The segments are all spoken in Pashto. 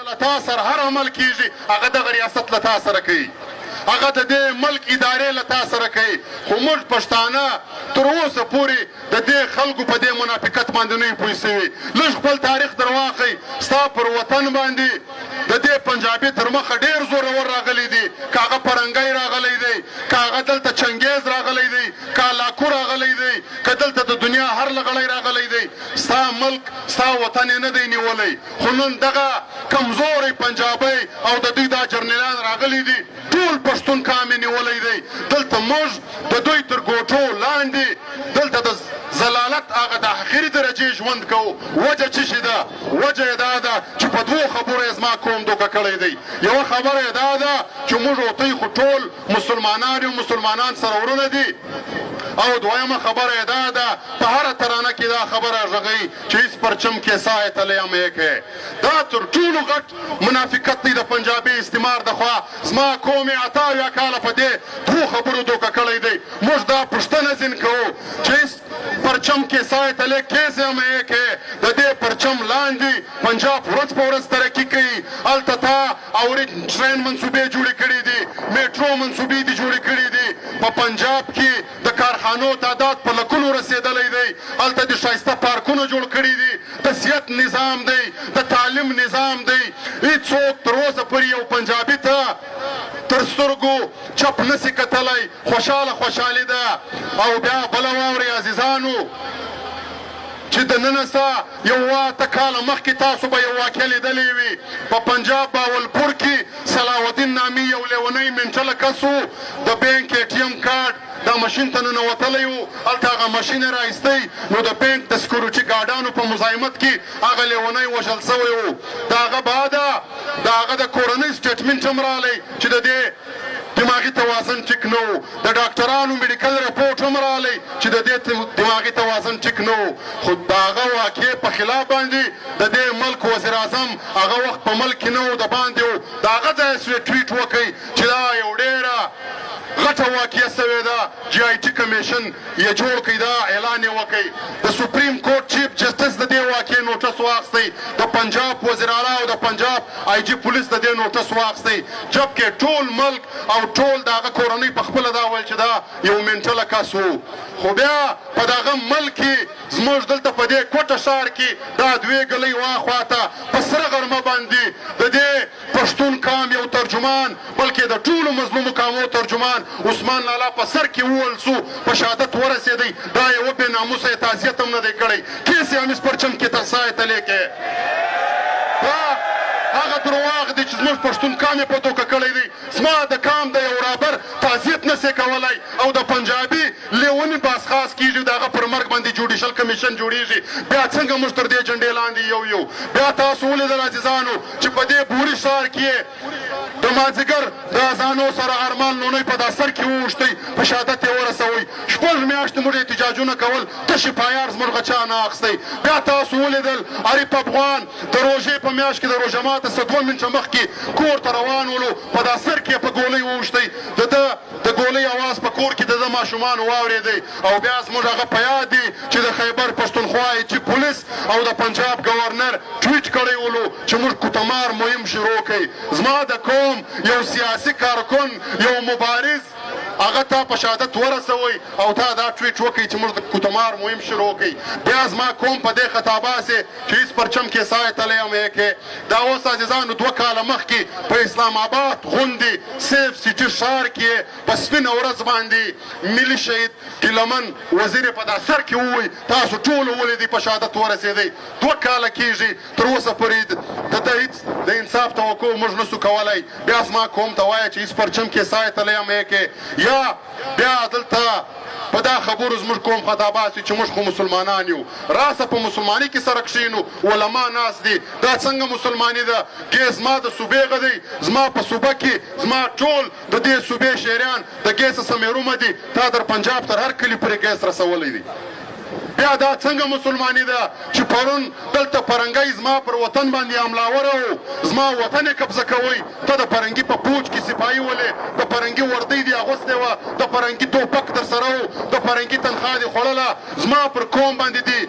له تا سره هر عمل کېږي هغه دغه ریاست له تا سره کوي هغه د دې ملک ادارې له تا سره کوي خو موږ پښتانه تر اوسه پورې د دې خلکو په دې منافقت باندې نه یو پوه سوي لږ خپل تاریخ در واخئ ستا پر وطن باندې د دې پنجابي تر مخه ډېر زورور راغلی دی که هغه پرنګی راغلی دی که هغه دلته چنګیز راغلی دی که لاکو راغلی دی که دلته د دنیا هر لغړی راغلی دی ستا ملک ستا وطن یې نه دی نیولی خو نن دغه کمزوری پنجابی او د دوی دا جرنیلان راغلی دي ټول پښتون کام یې نیولی دی دلته موږ د دوی تر ګوټو لاندې دلته د زلالت هغه د آخري درجې ژوند کوو وجه څه شي ده وجه یې دا ده چې په دوو خبرو یې زما قوم دوکه کړی دی یوه خبره یې دا ده چې موږ او دوی خو ټول مسلمانان یو مسلمانان سره ورونه دي او دویمه خبره یې دا ده په هره ترانه کې دا خبره غږوي چې هیڅ پرچم کې سایه تلی هم یې دا تر ټولو غټ منافقت دی د پنجابي استعمار د خوا زما قوم یې 88 کاله په دې دوو خبرو دوکه کړی دی موږ دا پوښتنه ځین کوو چې هیڅ پرچم کې سایه تلی کیسې هم یې د دې پرچم لاندې پنجاب ورځ په ورځ ترقي کوي هلته تا اوري ټرین منصوبې جوړې کړي دي میټرو منصوبې دي جوړې کړي دي په پنجاب کې د کارخانو تعداد په لکونو رسېدلی دی هلته د ښایسته پارکونه جوړ کړي دي د صحت نظام دی د تعلیم نظام دی هېڅوک تر اوسه پورې یو پنجابي ته تر سترګو چپ نسي کتلی خوشحاله خوشحالي ده او بیا بله واورئ عزیزانو چې د نن څه یو 8 کاله مخکې تاسو به یو واقع لیدلی وي په پنجاب باولپور کې صلاح الدین نامي یو لیونی منټله کس و د بینک ATM کارډ دا ماشین ته ننوتلی و هلته هغه ماشین یې رایستی نو د بینک د سکیورټي ګارډانو په مزاحمت کې هغه لیونی وژل سوی و د هغه بعده د هغه د کورنۍ سټیټمنټ هم رالی چې د دې دماغي توازن ټیک نه و د ډاکټرانو میډیکل رپورټ هم رالی چې د دې دماغي توازن ټیک نه و خو د هغه واقعې په خلاف باندې د دې ملک وزیر اعظم هغه وخت په ملک کې نه و د باندې و د هغه ځای سوی ټویټ وکړئ چې دا یو ډېره غټه واقعه سوې ده GIT کمیشن یې جوړ کړئ دا اعلان یې وکړئ د سپریم کورټ چیف جسټس د دې واقعې نوټس واخیستی د پنجاب وزیر اعلی او د پنجاب IG پولیس د دې نوټس واخیستی جبکې ټول ملک او ټول د هغه کورنۍ په خپله دا ویل چې دا یو منټله کس و خو بیا په دغه ملک کې زموږ دلته په دې کوټه ښار کې دا دوې ګلۍ واخواته په سره غرمه باندې د دې پښتون قام یو ترجمان بلکې د ټولو مظلومو قامو ترجمان عثمان لالا په سر کې ووهل سو په شهادت ورسېدی دا یې بې ناموسه یې تعزیت هم نه دی کړی کیس یې همیش پرچم کې ترسایه تلی کې دا هغه درواغ دی چې زموږ پښتون قام یې په دوکه کړی دی زما د قام د یو رابر تعزیت نسي کولی او د پنجابي لیوني باسخاص کېږي د هغه پر مرګ باندې جوډیشل کمیشن جوړېږي بیا څنګه موږ تر دې جنډې لاندې یو بیا تاسو ولیدل عزیزانو چې په دې بوري ښار کې د مازدیګر د اذانو سره ارمان لونی په دا سر کې ووښتی په شهادت یې ورسوئ 6 میاشتې موږ احتجاجونه کول تشې پایار زموږ چا نه اخیستی بیا تاسو ولیدل عریف افغان د روژې په میاشت کې د روژه ماته څه 2 منټه مخکې کور ته روان ولو په دا سر کې په ګولۍ ووښتی د ده د ګولۍ اواز په کور کې د ده ماشومان واورېدی او بیا زموږ هغه په یاد دی چې د خیبر پښتونخوا چې پولیس او د پنجاب گورنر ټویټ کړی ولو چې موږ کوتمار مهم شروع کړئ زما د قوم یو سیاسي کارکن یو مبارز هغه تا په شهادت ورسوئ او تا دا ټویټ وکړئ چې موږ د کوتمار مهم شروع کړئ بیا زما قوم په دې خطا باسې چې هېڅ پرچم کې سایه تلی هم یې کې دا اوس عزیزانو 2 کاله مخکې په اسلام آباد غوندې سیف سیټي ښار کې په سپینه ورځ باندې ملي شهید ګیلمن وزیر په دا سر کې ووایي تاسو ټولو ولیدئ په شهادت ورسېدئ 2 کاله کېږي تر اوسه پورې د ده هېڅ د انصاف توقع موږ نسو کولی بیا زما قوم ته وایه چې هېڅ پرچم کې سایه تلی هم یې کې یا بیا دلته په دا خبرو زموږ قوم خطا باسي چې موږ خو مسلمانان یو راسه په مسلمانۍ کې سره کښېنو علما ناست دي دا څنګه مسلماني ده ګې زما د صوبې غدی زما په صوبه کې زما ټول د دې صوبې شهریان د ګیس سمیرومه دي تا در پنجاب تر هر کلي پورې ګیس رسولی دی بیا دا څنګه مسلماني ده چې پرون دلته پرنګی زما پر وطن باندې حملاور و زما وطن یې قبضه کوئ ته د پرنګي په پوج کې سپایي ولې د پرنګي وردۍ دې اغوستې وه د پرنګي توپک در سره و د پرنګي تنخوا دې خوړله زما پر قوم باندې دي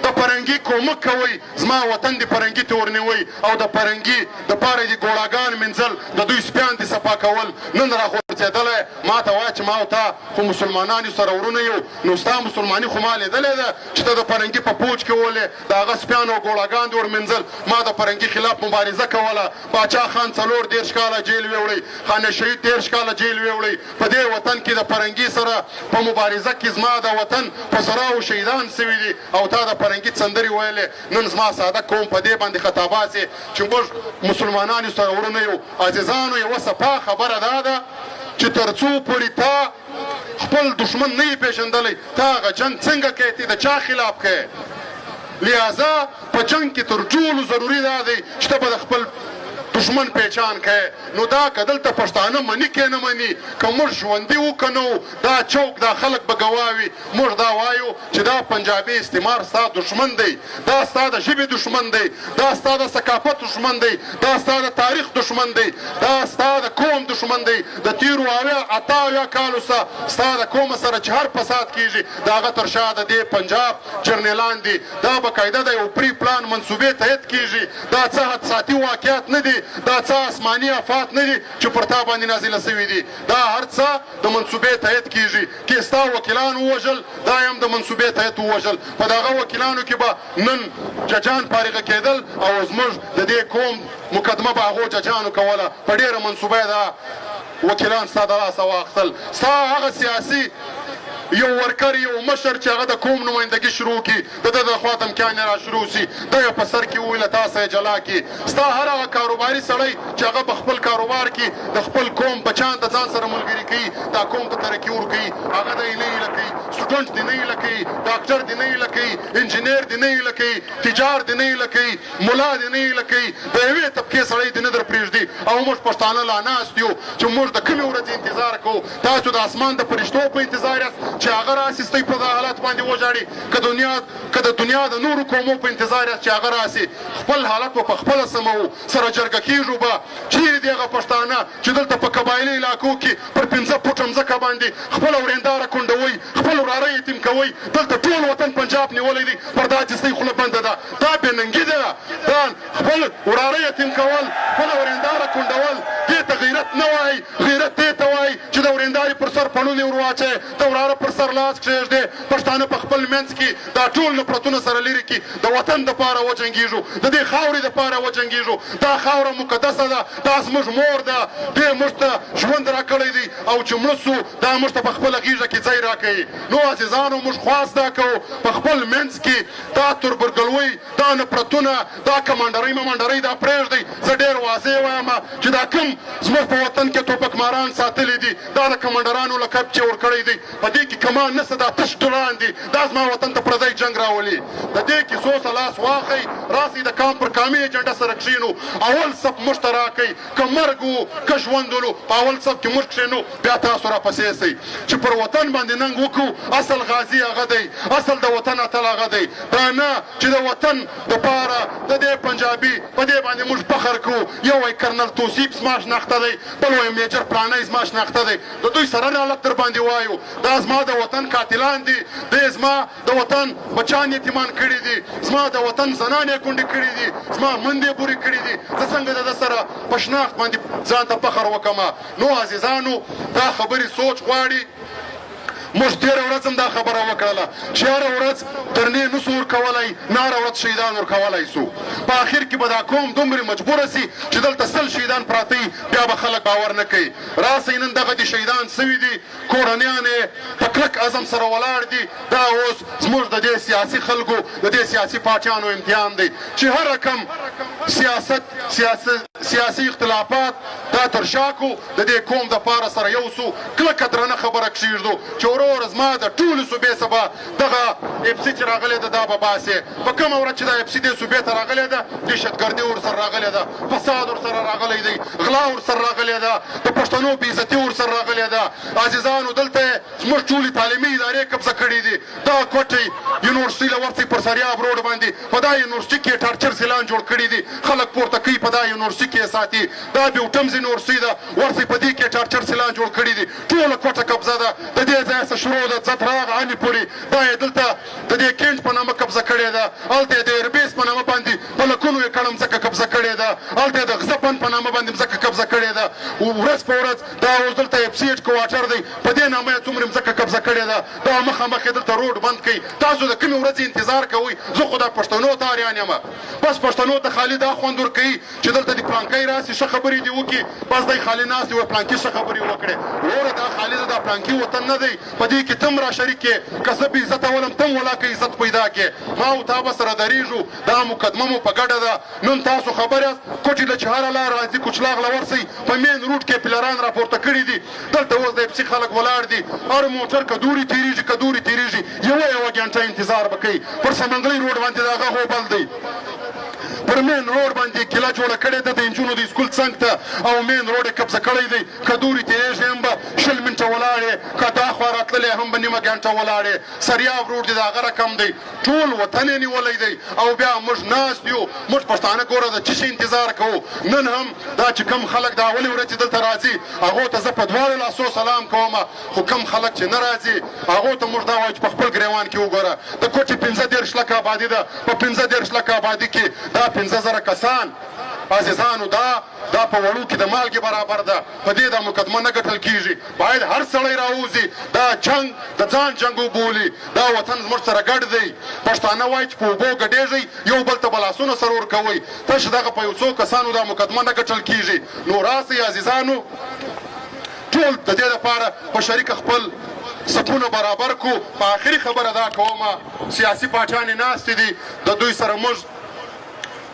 د پرنګي کومک کوئ زما وطن دې پرنګي ته ورنیوئ او د پرنګي دپاره دې ګوړاګان مینځل د دوی سپیان دې صفا کول نن راغورځېدلی ما ته وایه چې ما او تا خو مسلمانان یو سره ورونه یو نو ستا مسلماني خو ما لیدلې ده چې ته د پرنګي په پوج کې ولې د هغه سپیان او ګوړاګان دې ورمینځل ما د پرنګي خلاف مبارزه کوله باچا خان 40 کاله جیل ویوړی خانه شهید 30 کاله جیل ویوړی په دې وطن کې د پرنګي سره په مبارزه کې زما د وطن په سراو شهیدان سوي دي او تا د پرنګي سندرې ویلې نن زما ساده قوم په دې باندې خطا باسي چې موږ مسلمانان یو سره ورونه یو عزیزانو یوه صفا خبره دا ده چې تر څو پورې تا خپل دشمن نه یې پېژندلی تا هغه جنګ څنګه کوې ته د چا خلاف کوې لہذا په جنګ کې تر ټولو ضروري دا دی چې ته به د خپل دشمن پہچان کړې نو دا که دلته پښتانه مني که نه مني که موږ ژوندي وو که نه وو دا چوک دا خلک به ګواه وي موږ دا وایو چې دا پنجابي استعمار ستا دشمن دی دا ستا د ژبې دشمن دی دا ستا د ثقافت دشمن دی دا ستا د تاریخ دشمن دی دا ستا د قوم دشمن دی د تیرو اویا کالو ستا د قوم سره چې هر فساد کیږي د هغه تر شا د دې پنجاب جرنیلان دي دا باقاعده د یو پری پلان منصوبې تحت کیږي دا څه حادثاتي واقعات نه دي دا څه آسماني آفات نه دي چې پر تا باندې نازله سوي دي دا هر څه د منصوبې تحت کیږي کې ستا وکیلان ووژل دا هم د منصوبې تحت ووژل په دغه وکیلانو کې به نن ججان فارغه کېدل او زموږ د دې قوم مقدمه به هغو ججانو کوله په ډېره منصوبه دا وکیلان ستا د لاسه واخیستل ستا هغه سیاسي یو ورکر یو مشر چې هغه د قوم نمایندګي شروع کړي د ده د خوا دمکیانې را شروع سي ده یې په سر کې وویل تاسو یې جلا کړي ستا هر هغه کاروباري سړی چې هغه په خپل کاروبار کې د خپل قوم بچان د ځان سره ملګري کوي دا قوم ته ترقي ورکوي هغه دی نه هیله کوي سټوډنټ دې نه هیله کوي ډاکټر دې نه هیله کوي انجینر دې نه هیله کوي تجار دې نه هیله کوي ملا دې نه هیله کوي د یوې طبقې سړی دې نه در پرېږدي او موږ پښتانه لا ناست یو چې موږ د کومې ورځې انتظار کوو تاسو د اسمان د فرشتو په انتظار یاست چې هغه راسي ستاسو په دغه حالت باندې وژاړي که د دنیا د نورو قومو په انتظار یاست چې هغه راسي خپل حالت به په خپله سموو سره جرګه کېږو به چیرې دي هغه پښتانه چې دلته په قبایلي علاقو کې پر 15 فوټه مځکه باندې خپله ورېنداره کونډوئ خپل وراره یتیم کوئ دلته ټول وطن پنجاب نیولی دی پر دا چې ستاسو خوله بنده ده دا بېننګي ده دا خپل وراره یتیم کول خپله ورېنداره کونډول دې ته غیرت نه وایي غیرت دې ته وایي چې د ورېندارې پر سر پړونې ور واچوې د وراره پر سر لاس کښېږدې پښتانه په خپل منځ کې دا ټول نفرتونه سره لرې کړي د وطن دپاره وجنګېږو د دې خاورې دپاره وجنګېږو دا خاوره مقدسه ده دا زموږ مور ده دې موږ ته ژوند راکړی دی او چې مړه سو دا موږ ته په خپله غېږه کې ځای راکوي نو عزیزانو موږ خواست دا کوو په خپل منځ کې دا تربورګلوۍ دا نفرتونه دا کمانډرۍ ممانډرۍ دا پرېږدئ زه ډېر واضح وایم چې دا کوم زموږ په وطن کې ټوپکماران ساتلي دي دا د کمانډرانو لقب چې ورکړی دی په دې کې کمان نشته دا تش ډران دي دا زما وطن ته پردی جنګ راولي د دې کیسو څخه لاس واخئ راسئ د کام پر کامې ایجنډه سره کښېنو اول صف موږ ته راکئ که مرګ وو که ژوند ولو په اول صف کې موږ کښېنو بیا تاسو راپسې سئ چې پر وطن باندې ننګ وکړو اصل غازي هغه دی اصل د وطن اتل هغه دی دا نه چې د وطن دپاره د دې پنجابي په دې باندې موږ فخر کوو یو وایي کرنل توصیف زما شناخته دی بل وایي میجر پلانی زما شناخته دی د دوی سره حالت در باندې وایو دا زما د وطن قاتلان دي دی زما د وطن بچان یتیمان کړي دي زما د وطن زنانې کونډې کړي دي زما مندې پورې کړي دي زه څنګه د ده سره په شناخت باندې ځان ته فخر وکړم نو عزیزانو دا خبرې سوچ غواړي موږ تېره ورځ هم دا خبره وکړله چې هره ورځ ترنې نسو ورکولی نه هره ورځ شهیدان ورکولی سو په آخر کې به دا قوم دومرې مجبوره سي چې دلته 100 شهیدان پراته وي بیا به خلک باور نه کوي راسئ نن دغه دي شهیدان سوي دي کورنیان یې په کلک عزم سره ولاړ دي دا اوس زموږ د دې سیاسي خلکو د دې سیاسي پاچانو امتحان دی چې هر رقم سیاسي اختلافات دا تر شا کو د دې قوم دپاره سره یو سو کلکه درنه خبره کښېږدو چې ورور زما د ټولې صوبې څخه دغه اف سي چې راغلی ده دا به باسې په کومه ورځ چې دا اف سي دې صوبې ته راغلی ده دهشتګردي ورسره راغلی ده فساد ورسره راغلی دی غلا ورسره راغلی ده د پښتنو بېعزتي ورسره راغلی ده عزیزانو دلته زموږ ټولې تعلیمي ادارې قبضه کړي دي دا کوټې یونیورسټۍ له ورسئ پر سریاب روډ باندې په دا یونیورسټۍ کې ټارچر سیلان جوړ کړي دي خلک پورته کوي په دا یونیورسټۍ کې ساتي دا بیوټمز یونیورسټۍ ده ورسئ په دې کې ټارچر سیلان جوړ کړي دي ټوله کوټه قبضه ده د دې ځایه څه شروع ده ځتراغ عامې پورې دا یې دلته د دې کینټ په نامه قبضه کړې ده هلته یې د ایربیس په نامه باندې په لکونو یې کړه مځکه قبضه کړې ده هلته یې د غزپن په نامه باندې مځکه قبضه کړې ده ورځ په ورځ دا اوس دلته اف سی ایچ کوارټر دی په دې نامه یې څومره مځکه قبضه کړې ده دا مخامخ یې دلته روډ بند کوي تاسو د کومې ورځې انتظار کوئ زه خو دا پښتنو ته اریان یم بس پښتنو ته خالي دا خوند ورکوي چې دلته د پلانکی راسي ښه خبرې دې وکړي بس دی خالي ناست دی وایي پلانکي ښه خبرې وکړې وروره دا خالي ده دا پلانکي وطن نه دی په دې کې تم را شریک کې که زه بې عزته ولم تم ولا که عزت پیدا کې ما او تا به سره درېږو دا مقدمه مو په ګډه ده نن تاسو خبر یاست کوټې له چې هره لار راځي کوچلاغ له ورسئ په مین روډ کې پلران راپورته کړي دي دلته اوس د اف سي خلک ولاړ دي هر موټر که دورې تېرېږي که دورې تېرېږي یوه ګنټه انتظار به کوي پر سمنګلۍ روډ باندې د هغه هوبل دی پر مین روډ باندې کیله جوړه کړې ده د نجونو د سکول څنګ ته او مین روډ یې قبضه کړی دی که دورې تېرېږي هم به 20 منټه ولاړې که دا خوا راتللی هم به نیمه ګنټه ولاړې سریاب روډ دی د هغه رقم دی ټول وطن یې نیولی دی او بیا موږ ناست یو موږ پښتانه ګوره د څه شي انتظار کوو نن هم دا چې کوم خلک د اولې ورځې دلته راځي هغو ته زه په دواړو لاسو سلام کوم خو کوم خلک چې نه راځي هغو ته موږ دا وایو چې په خپل ګریوان کې وګوره د کوټې 15 لکه آبادي ده په 15 لکه آبادي کې دا 15,000 کسان عزیزانو دا په وړو کې د مالګې برابر ده په دې دا مقدمه نه ګټل کېږي باید هر سړی راوځي دا جنګ د ځان جنګ وبولي دا وطن زموږ سره ګډ دی پښتانه وایي چې په اوبو ګډېږئ یو بل ته به لاسونه سر ورکوئ تش دغه په یو څو کسانو دا مقدمه نه ګټل کېږي نو راسئ عزیزانو ټول د دې لپاره په شریک خپل صفونه برابر کو په آخري خبره دا کومه سیاسي پاچانې ناستې دي د دوی سره موږ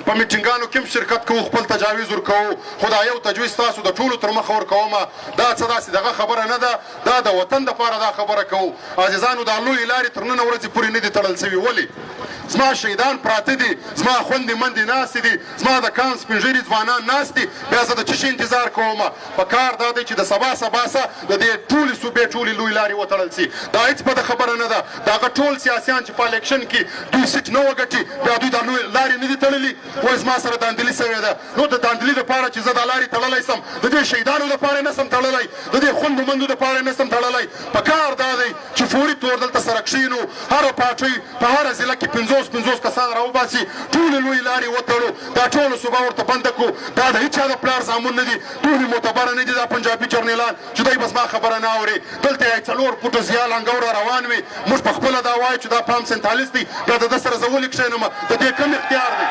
په میټینګانو کې هم شرکت کوو خپل تجاویز ورکوو خو دا یو تجویز تاسو د ټولو تر مخه ورکومه دا څه داسې دغه خبره نه ده دا د وطن دپاره دا خبره کوو عزیزانو دا لویې لارې تر ننه ورځې پورې نه دي تړل سوي ولې زما شهیدان پراته دي زما خوندې مندې ناستې دي زما د کان سپین ږیري ځوانان ناست دي بیا زه د څه شي انتظار کومه په کار دا دی چې د سبا سه د دې ټولې صوبې ټولې لویې لارې وتړل سي دا هېڅ بده خبره نه ده د هغه ټول سیاسیان چې په الیکشن کې دوی سیټ نه وګټي بیا دوی دا لویې لارې نه دي تړلي وایي زما سره داندلي سوې ده نو د داندلي دپاره چې زه دا لارې تړلی سم د دې شهیدانو دپاره نه سم تړلی د دې خوندو مندو دپاره نه سم تړلی په کار دا دی چې فوري طور دلته سره کښېنو هره پاټۍ په هره ضلع کې 50 کسان راوباسي ټولې لویې لارې وتړو دا ټوله صوبه ورته بنده کړو دا د هېچا د پلار زامن نه دي ټولې معتبره نه دي دا پنجابي جرنیلان چې دوی به زما خبره نه اوري دلته یې 4 فوټه زیال انګوره روان وي موږ په خپله دا وایو چې دا پام 47 دی بیا د ده سره زه ولې کښېنم د دې کم اختیار دی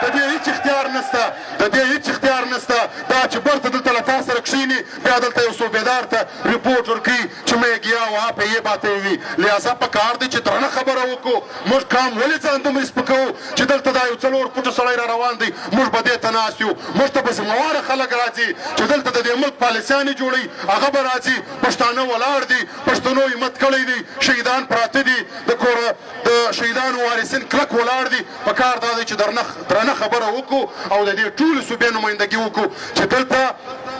د دې هېڅ اختیار نشته د دې هېڅ اختیار نشته دا چې برته دلته له تا سره کښېني بیا دلته یو صوبېدار ته ریپورټ ورکوي چې میں گیا وہاں پہ یہ باتیں ہوئی لہذا په کار دی چې درنه خبره وکړو موږ کام ولې ځان دومره سپکوو چې دلته دا یو 4 فوټه سړی را روان دی موږ به دې ته ناست یو موږ ته به ذمهواره خلک راځي چې دلته د دې ملک پالیسیانې جوړوي هغه به راځي پښتانه ولاړ دي پښتنو همت کړی دی شهیدان پراته دي د شهیدانو وارثین کلک ولاړ دي په کار دا دی چې درنه خبره وکړو او د دې ټولو صوبې نمایندګي وکړو چې دلته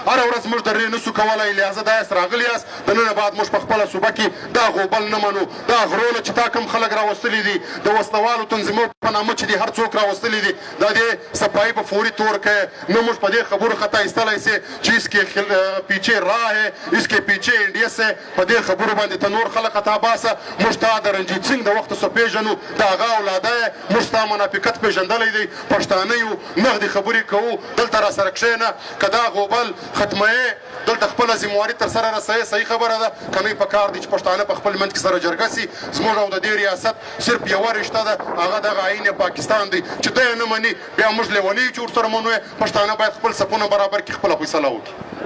هره ورځ موږ درې نسو کولی لهذا دا یاست راغلي یاست د ننه بعد موږ په خپله صوبه کې دا غوبل نه منو دا غرونه چې تا کوم خلک راوستلي دي د وسلوالو تنظیمو په نامه چې دي هر څوک راوستلي دي دا دې صفایي په فوري طور کوي نه موږ په دې خبرو خطا ایستلی سي چې اسکې پیچې راه ہے اسکې پیچې انډیا سے په دې خبرو باندې ته نور خلک خطا باسه موږ تا د رنجیت سنګ د وخته څه پېژنو د هغه اولاده یې موږ ستا منافقت پېژندلی دی پښتانه یو نغدې خبرې کوو دلته را سره کښېنه که دا غوبل ختمه دلته خپله ذمهواري تر سره رسوي صحیح خبره ده که نه په کار دی چې پښتانه په خپل منځ کې سره جرګه سي زموږ او د دې ریاست صرف یوه رشته ده هغه دغه عین پاکستان دی چې دی یې نه مني بیا موږ لیونی چې ورسره منو پښتانه باید خپل صفونه برابر کړي خپله فیصله وکړي